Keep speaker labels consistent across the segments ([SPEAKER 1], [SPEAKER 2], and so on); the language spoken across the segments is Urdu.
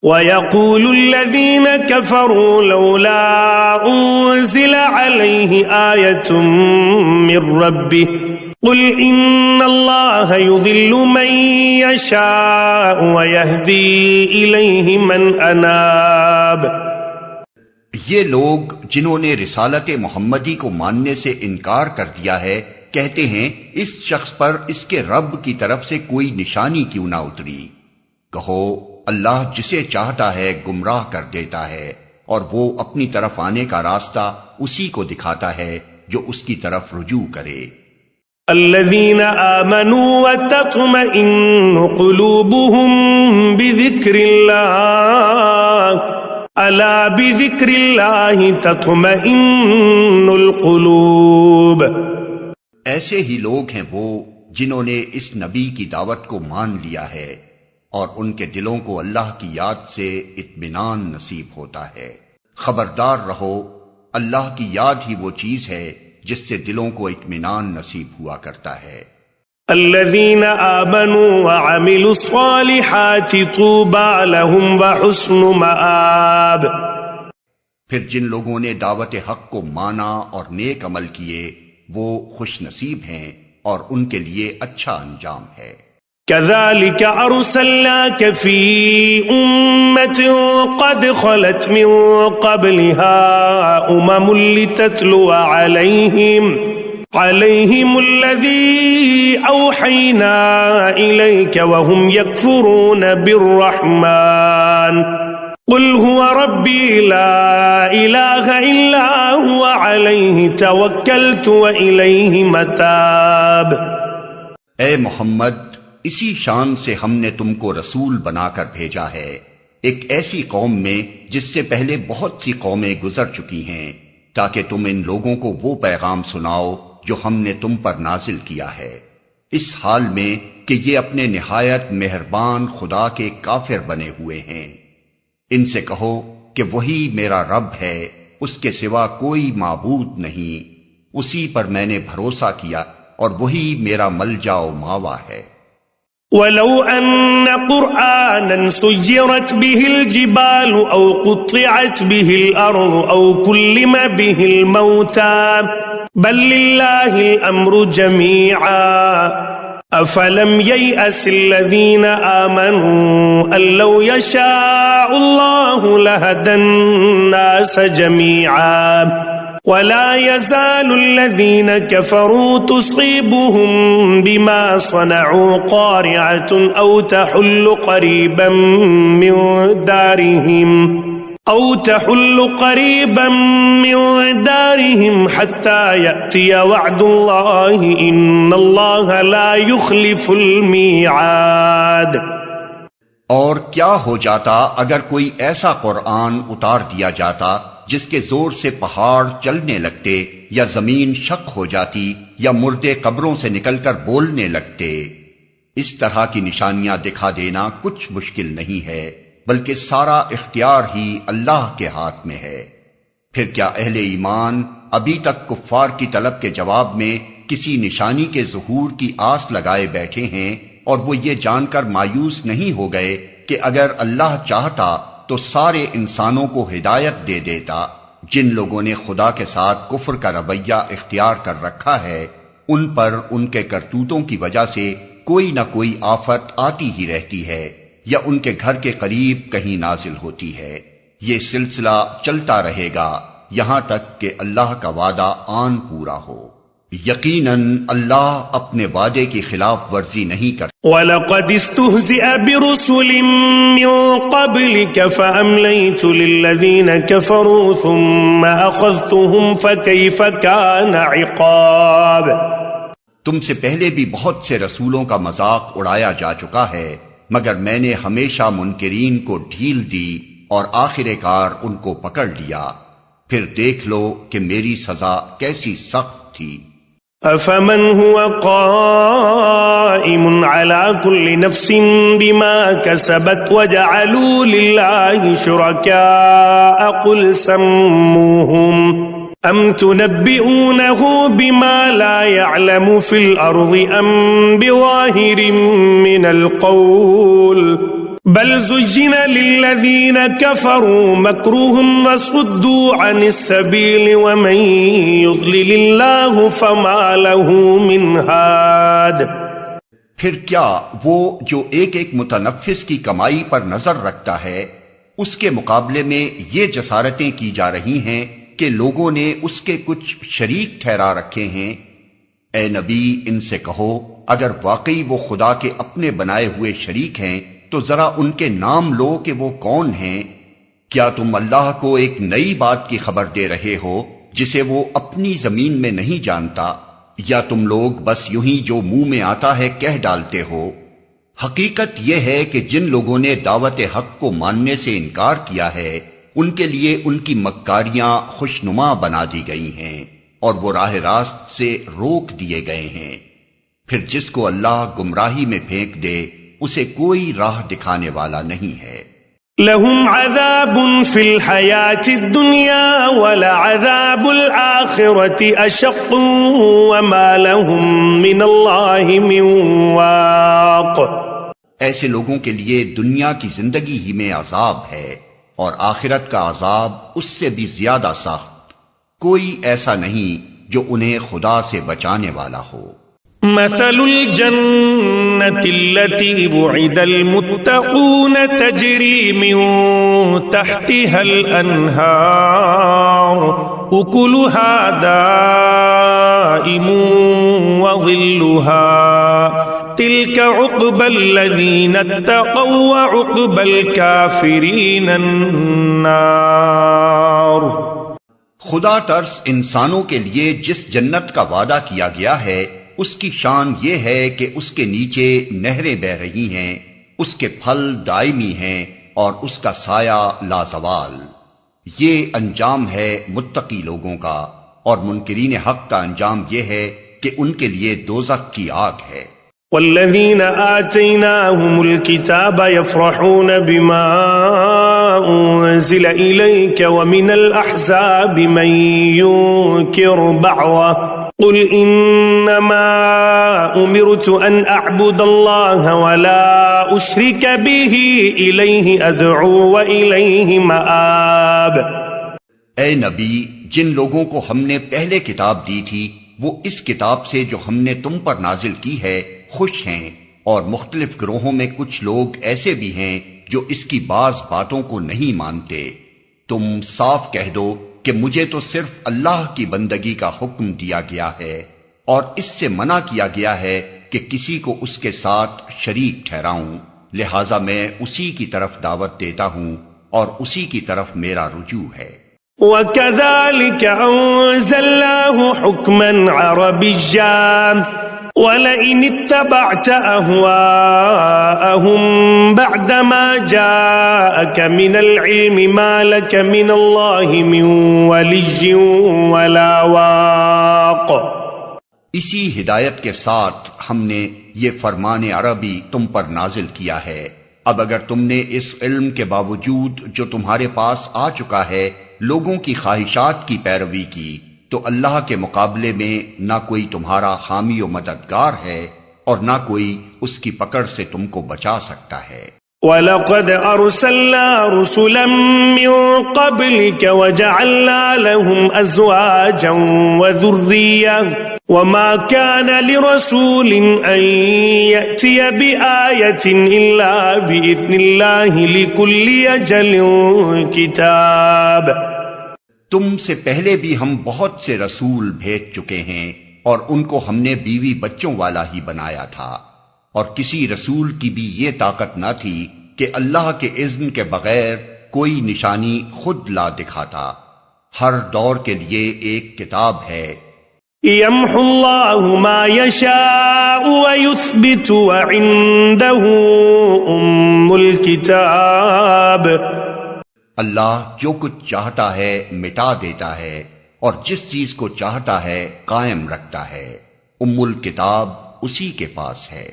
[SPEAKER 1] وَيَقُولُ الَّذِينَ كَفَرُوا لَوْلَا أُنزِلَ عَلَيْهِ آيَةٌ مِّن رَّبِّهِ قُلْ إِنَّ اللَّهَ يُضِلُّ مَن يَشَاءُ وَيَهْدِي إِلَيْهِ مَنْ أَنَابَ۔
[SPEAKER 2] یہ لوگ جنہوں نے رسالت محمدی کو ماننے سے انکار کر دیا ہے کہتے ہیں اس شخص پر اس کے رب کی طرف سے کوئی نشانی کیوں نہ اتری۔ کہو اللہ جسے چاہتا ہے گمراہ کر دیتا ہے اور وہ اپنی طرف آنے کا راستہ اسی کو دکھاتا ہے جو اس کی طرف رجوع کرے۔
[SPEAKER 1] الذين آمنوا وتطمئن قلوبهم بذكر الله ألا بذكر الله تطمئن القلوب۔
[SPEAKER 2] ایسے ہی لوگ ہیں وہ جنہوں نے اس نبی کی دعوت کو مان لیا ہے اور ان کے دلوں کو اللہ کی یاد سے اطمینان نصیب ہوتا ہے۔ خبردار رہو، اللہ کی یاد ہی وہ چیز ہے جس سے دلوں کو اطمینان نصیب ہوا کرتا ہے۔
[SPEAKER 1] الذين آمنوا وعملوا الصالحات طوبى لهم وحسن مآب۔
[SPEAKER 2] پھر جن لوگوں نے دعوت حق کو مانا اور نیک عمل کیے وہ خوش نصیب ہیں اور ان کے لیے اچھا انجام ہے۔
[SPEAKER 1] كذلك أرسلناك في أمة قد خلت من قبلها لتتلو عليهم الذي أوحينا إليك وهم يكفرون بالرحمن قل هو ربي لا إله إلا هو عليه توكلت وإليه متاب۔
[SPEAKER 2] اے محمد، اسی شان سے ہم نے تم کو رسول بنا کر بھیجا ہے ایک ایسی قوم میں جس سے پہلے بہت سی قومیں گزر چکی ہیں، تاکہ تم ان لوگوں کو وہ پیغام سناؤ جو ہم نے تم پر نازل کیا ہے، اس حال میں کہ یہ اپنے نہایت مہربان خدا کے کافر بنے ہوئے ہیں۔ ان سے کہو کہ وہی میرا رب ہے، اس کے سوا کوئی معبود نہیں، اسی پر میں نے بھروسہ کیا اور وہی میرا ملجا و ماوا ہے۔
[SPEAKER 1] وَلَوْ أَنَّ قُرْآنًا سُيِّرَتْ بِهِ الْجِبَالُ أَوْ قُطِّعَتْ بِهِ الْأَرْضُ أَوْ كُلِّمَ بِهِ الْمَوْتَى بَل لِّلَّهِ الْأَمْرُ جَمِيعًا أَفَلَمْ يَيْأَسِ الَّذِينَ آمَنُوا أَن لَّوْ يَشَاءُ اللَّهُ لَهَدَى النَّاسَ جَمِيعًا وَلَا يَزَالُ الَّذِينَ كَفَرُوا تُصِيبُهُم بِمَا صَنَعُوا قَارِعَةٌ أَوْ تَحُلُّ قَرِيبًا مِّن دَارِهِمْ حَتَّى يَأْتِيَ وَعْدُ اللَّهِ إِنَّ اللَّهَ لَا يُخْلِفُ الْمِيعَادَ۔
[SPEAKER 2] اور کیا ہو جاتا اگر کوئی ایسا قرآن اتار دیا جاتا جس کے زور سے پہاڑ چلنے لگتے یا زمین شق ہو جاتی یا مردے قبروں سے نکل کر بولنے لگتے۔ اس طرح کی نشانیاں دکھا دینا کچھ مشکل نہیں ہے، بلکہ سارا اختیار ہی اللہ کے ہاتھ میں ہے۔ پھر کیا اہل ایمان ابھی تک کفار کی طلب کے جواب میں کسی نشانی کے ظہور کی آس لگائے بیٹھے ہیں اور وہ یہ جان کر مایوس نہیں ہو گئے کہ اگر اللہ چاہتا تو سارے انسانوں کو ہدایت دے دیتا؟ جن لوگوں نے خدا کے ساتھ کفر کا رویہ اختیار کر رکھا ہے ان پر ان کے کرتوتوں کی وجہ سے کوئی نہ کوئی آفت آتی ہی رہتی ہے یا ان کے گھر کے قریب کہیں نازل ہوتی ہے۔ یہ سلسلہ چلتا رہے گا یہاں تک کہ اللہ کا وعدہ آن پورا ہو۔ یقیناً اللہ اپنے وعدے کی خلاف ورزی نہیں کرتا۔
[SPEAKER 1] وَلَقَدِ اسْتُهْزِئَ بِرُسُلٍ مِّن قَبْلِكَ فَأَمْلَيْتُ لِلَّذِينَ كَفَرُوا ثُمَّ أَخَذْتُهُمْ فَكَيْفَ كَانَ عِقَابِ۔
[SPEAKER 2] تم سے پہلے بھی بہت سے رسولوں کا مذاق اڑایا جا چکا ہے، مگر میں نے ہمیشہ منکرین کو ڈھیل دی اور آخر کار ان کو پکڑ لیا، پھر دیکھ لو کہ میری سزا کیسی سخت تھی۔
[SPEAKER 1] أَفَمَنْ هُوَ قَائِمٌ عَلَى كُلِّ نَفْسٍ بِمَا كَسَبَتْ وَجَعَلُوا لِلَّهِ شُرَكَاءَ قُلْ سَمُّوهُمْ أَمْ تُنَبِّئُونَهُ بِمَا لَا يَعْلَمُ فِي الْأَرْضِ أَمْ بِظَاهِرٍ مِّنَ الْقَوْلِ بل زين للذين كفروا مكرهم وصدوا عن السبيل ومن يضلل الله فما له من هاد.
[SPEAKER 2] پھر کیا وہ جو ایک ایک متنفس کی کمائی پر نظر رکھتا ہے، اس کے مقابلے میں یہ جسارتیں کی جا رہی ہیں کہ لوگوں نے اس کے کچھ شریک ٹھہرا رکھے ہیں؟ اے نبی، ان سے کہو اگر واقعی وہ خدا کے اپنے بنائے ہوئے شریک ہیں تو ذرا ان کے نام لو کہ وہ کون ہیں۔ کیا تم اللہ کو ایک نئی بات کی خبر دے رہے ہو جسے وہ اپنی زمین میں نہیں جانتا، یا تم لوگ بس یوں ہی جو منہ میں آتا ہے کہہ ڈالتے ہو؟ حقیقت یہ ہے کہ جن لوگوں نے دعوت حق کو ماننے سے انکار کیا ہے ان کے لیے ان کی مکاریاں خوشنما بنا دی گئی ہیں اور وہ راہ راست سے روک دیے گئے ہیں۔ پھر جس کو اللہ گمراہی میں پھینک دے اسے کوئی راہ دکھانے والا نہیں ہے۔
[SPEAKER 1] لهم عذاب في الحياة الدنيا ولعذاب الآخرة أشق وما لهم من الله من واق۔
[SPEAKER 2] ایسے لوگوں کے لیے دنیا کی زندگی ہی میں عذاب ہے اور آخرت کا عذاب اس سے بھی زیادہ سخت، کوئی ایسا نہیں جو انہیں خدا سے بچانے والا ہو۔
[SPEAKER 1] مثل الجنة التي وعد المتقون تجري من تحتها الأنهار أكلها دائم وظلها تلك عقبى الذين اتقوا وعقبى الكافرين النار۔
[SPEAKER 2] خدا ترس انسانوں کے لیے جس جنت کا وعدہ کیا گیا ہے اس کی شان یہ ہے کہ اس کے نیچے نہریں بہہ رہی ہیں، اس کے پھل دائمی ہیں اور اس کا سایہ لازوال۔ یہ انجام ہے متقی لوگوں کا، اور منکرین حق کا انجام یہ ہے کہ ان کے لیے دوزخ کی آگ ہے۔
[SPEAKER 1] والذین آتیناہم الکتاب یفرحون بما انزل الیک ومن الاحزاب من ینکر بعضہ قل انما امرت ان اعبد اللہ ولا اشرک به الیہ ادعو والیہ مآب۔
[SPEAKER 2] اے نبی، جن لوگوں کو ہم نے پہلے کتاب دی تھی وہ اس کتاب سے جو ہم نے تم پر نازل کی ہے خوش ہیں، اور مختلف گروہوں میں کچھ لوگ ایسے بھی ہیں جو اس کی بعض باتوں کو نہیں مانتے۔ تم صاف کہہ دو کہ مجھے تو صرف اللہ کی بندگی کا حکم دیا گیا ہے اور اس سے منع کیا گیا ہے کہ کسی کو اس کے ساتھ شریک ٹھہراؤں، لہذا میں اسی کی طرف دعوت دیتا ہوں اور اسی کی طرف میرا رجوع ہے۔
[SPEAKER 1] وَكَذَلِكَ أَنزَلْنَاهُ حُكْمًا عَرَبِيًّا وَلَئِنِ اتَّبَعْتَ أَهْوَاءَهُمْ بَعْدَمَا جَاءَكَ مِنَ الْعِلْمِ مَا لَكَ مِنَ اللَّهِ مِنْ وَلِيٍّ وَلَا وَاقٍ۔
[SPEAKER 2] اسی ہدایت کے ساتھ ہم نے یہ فرمان عربی تم پر نازل کیا ہے۔ اب اگر تم نے اس علم کے باوجود جو تمہارے پاس آ چکا ہے لوگوں کی خواہشات کی پیروی کی تو اللہ کے مقابلے میں نہ کوئی تمہارا حامی و مددگار ہے اور نہ کوئی اس کی پکڑ سے تم کو بچا سکتا ہے۔
[SPEAKER 1] وَلَقَدْ أَرْسَلْنَا رُسُلًا مِّن قَبْلِكَ وَجَعَلْنَا لَهُمْ أَزْوَاجًا وَذُرِّيَّةً وَمَا كَانَ لِرَسُولٍ أَن يَأْتِيَ بِآيَةٍ إِلَّا بِإِذْنِ اللَّهِ لِكُلِّ أَجَلٍ كِتَابٌ۔
[SPEAKER 2] تم سے پہلے بھی ہم بہت سے رسول بھیج چکے ہیں اور ان کو ہم نے بیوی بچوں والا ہی بنایا تھا، اور کسی رسول کی بھی یہ طاقت نہ تھی کہ اللہ کے اذن کے بغیر کوئی نشانی خود لا دکھاتا۔ ہر دور کے لیے ایک کتاب ہے۔
[SPEAKER 1] يَمْحُو اللَّهُ مَا يَشَاءُ وَيُثْبِتُ وَعِندَهُ أُمُّ الْكِتَابِ۔
[SPEAKER 2] اللہ جو کچھ چاہتا ہے مٹا دیتا ہے اور جس چیز کو چاہتا ہے قائم رکھتا ہے۔ ام الکتاب اسی کے پاس ہے۔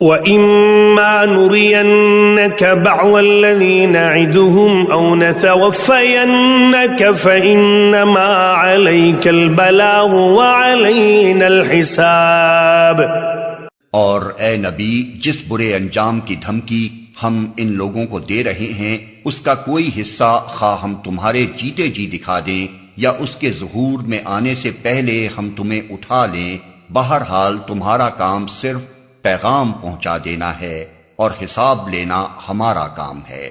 [SPEAKER 1] وَإِمَّا نُرِيَنَّكَ بَعْضَ الَّذِي نَعِدُهُمْ أَوْ نَتَوَفَّيَنَّكَ فَإِنَّمَا عَلَيْكَ الْبَلَاغُ وَعَلَيْنَا الْحِسَابُ۔
[SPEAKER 2] اور اے نبی، جس برے انجام کی دھمکی ہم ان لوگوں کو دے رہے ہیں اس کا کوئی حصہ، خواہ ہم تمہارے جیتے جی دکھا دیں یا اس کے ظہور میں آنے سے پہلے ہم تمہیں اٹھا لیں، بہرحال تمہارا کام صرف پیغام پہنچا دینا ہے اور حساب لینا ہمارا کام ہے۔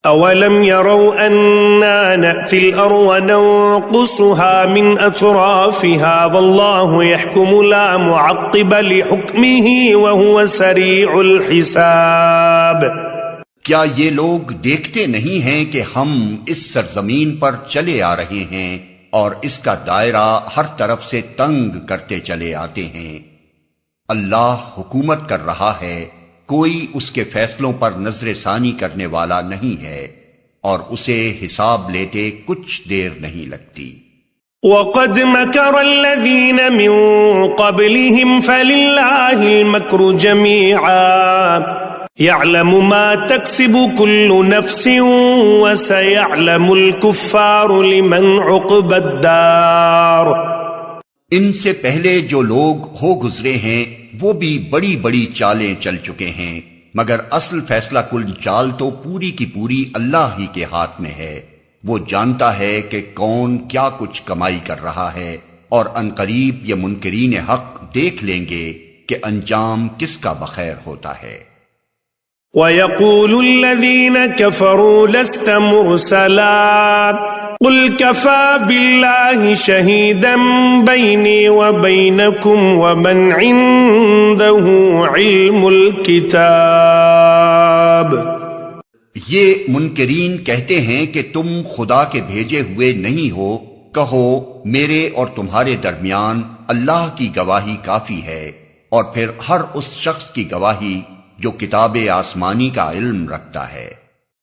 [SPEAKER 1] اولم يروا أنا نأتي الأرض ننقصها من أطرافها والله يحكم لا معقب لحكمه وهو سريع الحساب۔
[SPEAKER 2] کیا یہ لوگ دیکھتے نہیں ہیں کہ ہم اس سرزمین پر چلے آ رہے ہیں اور اس کا دائرہ ہر طرف سے تنگ کرتے چلے آتے ہیں؟ اللہ حکومت کر رہا ہے، کوئی اس کے فیصلوں پر نظر ثانی کرنے والا نہیں ہے، اور اسے حساب لیتے کچھ دیر نہیں لگتی۔
[SPEAKER 1] وَقَدْ مَكَرَ الَّذِينَ مِن قَبْلِهِمْ فَلِلَّهِ الْمَكْرُ جَمِيعًا يَعْلَمُ مَا تَكْسِبُ كُلُّ نَفْسٍ وَسَيَعْلَمُ الْكُفَّارُ لِمَنْ عُقْبَى الدَّارِ۔
[SPEAKER 2] ان سے پہلے جو لوگ ہو گزرے ہیں وہ بھی بڑی بڑی چالیں چل چکے ہیں، مگر اصل فیصلہ کل چال تو پوری کی پوری اللہ ہی کے ہاتھ میں ہے۔ وہ جانتا ہے کہ کون کیا کچھ کمائی کر رہا ہے، اور عنقریب یہ منکرین حق دیکھ لیں گے کہ انجام کس کا بخیر ہوتا ہے۔
[SPEAKER 1] وَيَقُولُ الَّذِينَ كَفَرُوا لَسْتَ مُرْسَلًا قُلْ كَفَى بِاللَّهِ شَهِيدًا بَيْنِي وَبَيْنَكُمْ وَمَنْ عِندَهُ عِلْمُ الْكِتَابِ۔
[SPEAKER 2] یہ منکرین کہتے ہیں کہ تم خدا کے بھیجے ہوئے نہیں ہو، کہو میرے اور تمہارے درمیان اللہ کی گواہی کافی ہے، اور پھر ہر اس شخص کی گواہی جو کتاب آسمانی کا علم رکھتا ہے۔